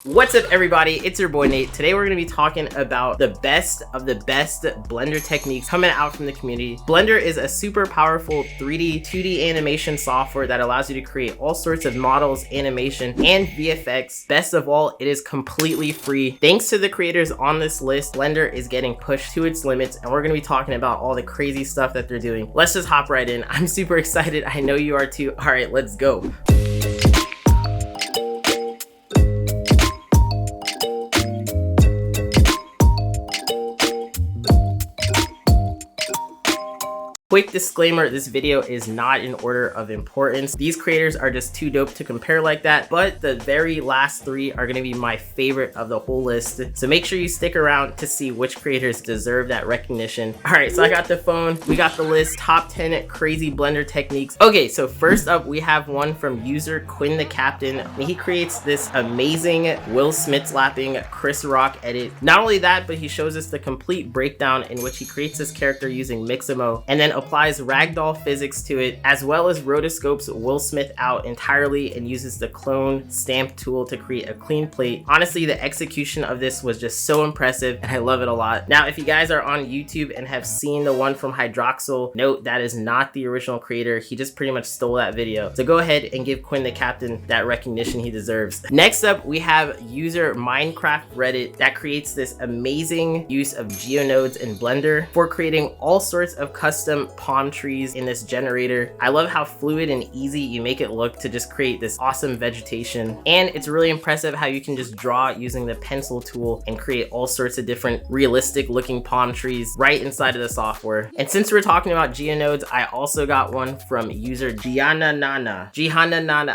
What's up everybody, it's your boy Nate. Today we're going to be talking about the best of the best Blender techniques coming out from the community. Blender is a super powerful 3D, 2D animation software that allows you to create all sorts of models, animation, and VFX. Best of all, it is completely free. Thanks to the creators on this list, Blender is getting pushed to its limits, and we're going to be talking about all the crazy stuff that they're doing. Let's just hop right in. I'm super excited. I know you are too. All right, let's go. Quick disclaimer, this video is not in order of importance. These creators are just too dope to compare like that, but the very last three are gonna be my favorite of the whole list. So make sure you stick around to see which creators deserve that recognition. All right, so I got the phone, we got the list, top 10 crazy Blender techniques. Okay, so first up, we have one from user QuinntheCaptain. He creates this amazing Will Smith slapping Chris Rock edit. Not only that, but he shows us the complete breakdown in which he creates this character using Mixamo, and then applies ragdoll physics to it, as well as rotoscopes Will Smith out entirely and uses the clone stamp tool to create a clean plate. Honestly, the execution of this was just so impressive and I love it a lot. Now, if you guys are on YouTube and have seen the one from Hydroxyl, note that is not the original creator. He just pretty much stole that video. So go ahead and give QuinntheCaptain that recognition he deserves. Next up, we have user MindCrafterreddit that creates this amazing use of geonodes in Blender for creating all sorts of custom palm trees in this generator. I love how fluid and easy you make it look to just create this awesome vegetation. And it's really impressive how you can just draw using the pencil tool and create all sorts of different realistic looking palm trees right inside of the software. And since we're talking about geonodes, I also got one from user Jiehananana.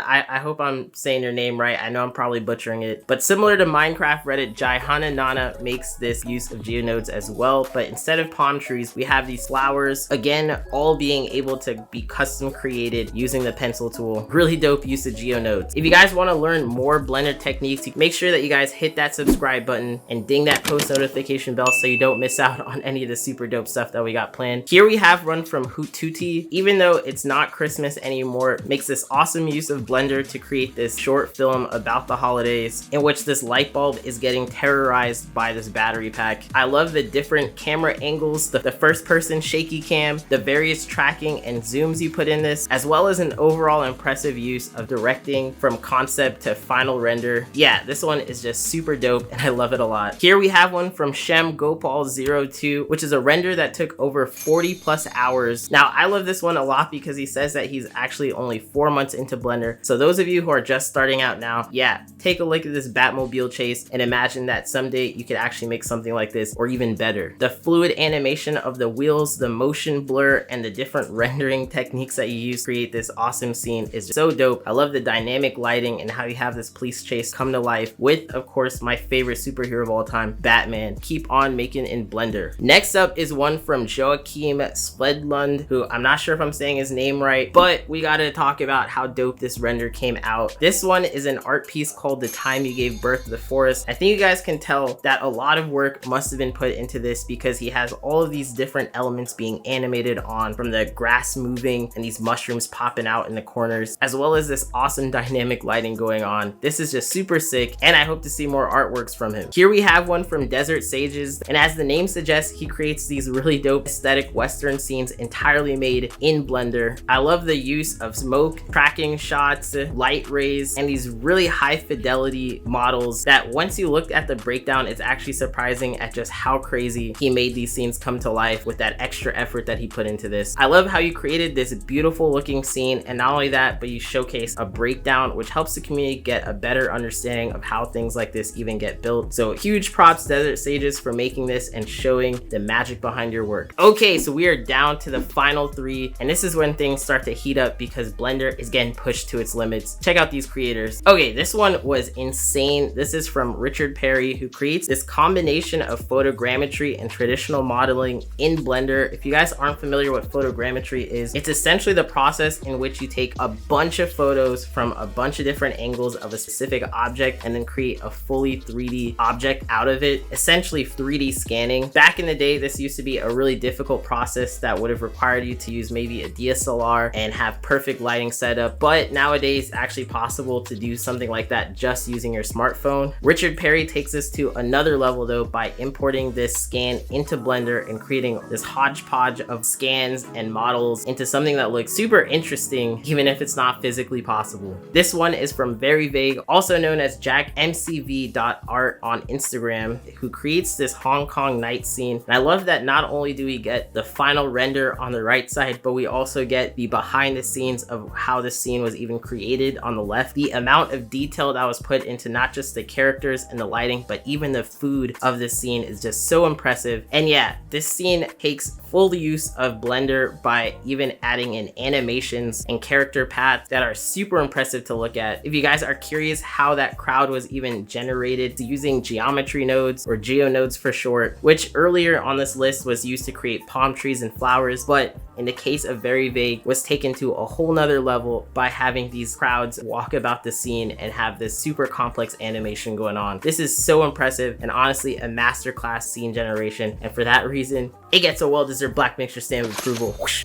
I hope I'm saying your name right. I know I'm probably butchering it, but similar to MindCrafterreddit, Jiehananana makes this use of geonodes as well, but instead of palm trees, we have these flowers. Again, all being able to be custom created using the pencil tool. Really dope use of geonodes. If you guys want to learn more Blender techniques, make sure that you guys hit that subscribe button and ding that post notification bell so you don't miss out on any of the super dope stuff that we got planned. Here we have one from Hootootiii. Even though it's not Christmas anymore, makes this awesome use of Blender to create this short film about the holidays in which this light bulb is getting terrorized by this battery pack. I love the different camera angles, the first person shaky cam, the various tracking and zooms you put in this, as well as an overall impressive use of directing from concept to final render. Yeah, this one is just super dope and I love it a lot. Here we have one from ShemGopal02, which is a render that took over 40 plus hours. Now, I love this one a lot because he says that he's actually only 4 months into Blender. So those of you who are just starting out now, yeah, take a look at this Batmobile chase and imagine that someday you could actually make something like this or even better. The fluid animation of the wheels, the motion blur, and the different rendering techniques that you use to create this awesome scene is just so dope. I love the dynamic lighting and how you have this police chase come to life with, of course, my favorite superhero of all time, Batman. Keep on making in Blender. Next up is one from JoacimSvedlund, who I'm not sure if I'm saying his name right, but we gotta talk about how dope this render came out. This one is an art piece called The Time You Gave Birth to the Forest. I think you guys can tell that a lot of work must have been put into this because he has all of these different elements being animated on, from the grass moving and these mushrooms popping out in the corners, as well as this awesome dynamic lighting going on. This is just super sick and I hope to see more artworks from him. Here we have one from desertsages, and as the name suggests, he creates these really dope aesthetic western scenes entirely made in Blender. I love the use of smoke, tracking shots, light rays, and these really high fidelity models that once you look at the breakdown, it's actually surprising at just how crazy he made these scenes come to life with that extra effort that he put into this. I love how you created this beautiful looking scene, and not only that, but you showcase a breakdown which helps the community get a better understanding of how things like this even get built. So huge props desertsages for making this and showing the magic behind your work. Okay, so we are down to the final three, and this is when things start to heat up because Blender is getting pushed to its limits. Check out these creators. Okay, this one was insane. This is from Richard Perry, who creates this combination of photogrammetry and traditional modeling in Blender. If you guys aren't familiar familiar with photogrammetry is, it's essentially the process in which you take a bunch of photos from a bunch of different angles of a specific object and then create a fully 3D object out of it, essentially 3D scanning. Back in the day, this used to be a really difficult process that would have required you to use maybe a DSLR and have perfect lighting setup, but nowadays it's actually possible to do something like that just using your smartphone. Richard Perry takes this to another level though by importing this scan into Blender and creating this hodgepodge of scans and models into something that looks super interesting, even if it's not physically possible. This one is from veryveig, also known as JoacimSvedlund on Instagram, who creates this Hong Kong night scene. And I love that not only do we get the final render on the right side, but we also get the behind the scenes of how the scene was even created on the left. The amount of detail that was put into not just the characters and the lighting, but even the food of this scene is just so impressive. And yeah, this scene takes full use of Blender by even adding in animations and character paths that are super impressive to look at. If you guys are curious how that crowd was even generated using geometry nodes, or geo nodes for short, which earlier on this list was used to create palm trees and flowers, but in the case of veryveig was taken to a whole nother level by having these crowds walk about the scene and have this super complex animation going on. This is so impressive and honestly a masterclass scene generation, and for that reason it gets a well-deserved Black Mixture stamp of approval. Whoosh.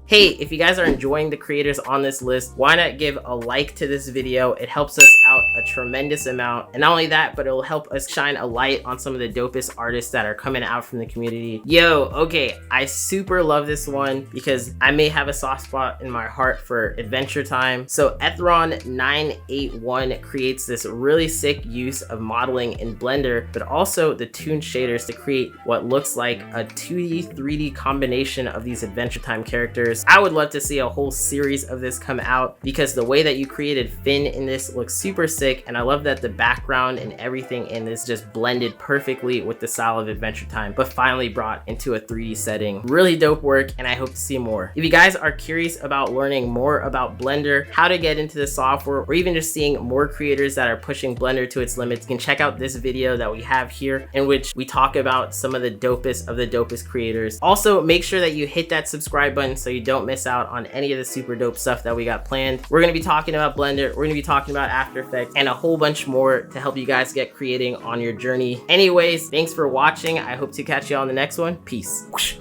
Hey, if you guys are enjoying the creators on this list, why not give a like to this video? It helps us out a tremendous amount. And not only that, but it will help us shine a light on some of the dopest artists that are coming out from the community. Yo, okay, I super love this one because I may have a soft spot in my heart for Adventure Time. So EthanRonArt creates this really sick use of modeling in Blender, but also the toon shaders to create what looks like a 2D, 3D combination of these Adventure Time characters. I would love to see a whole series of this come out because the way that you created Finn in this looks super sick, and I love that the background and everything in this just blended perfectly with the style of Adventure Time, but finally brought into a 3D setting. Really dope work, and I hope to see more. If you guys are curious about learning more about Blender, how to get into the software, or even just seeing more creators that are pushing Blender to its limits, you can check out this video that we have here in which we talk about some of the dopest creators. Also, make sure that you hit that subscribe button so you don't miss out on any of the super dope stuff that we got planned. We're going to be talking about Blender, we're going to be talking about After Effects, and a whole bunch more to help you guys get creating on your journey. Anyways, thanks for watching. I hope to catch you on the next one. Peace.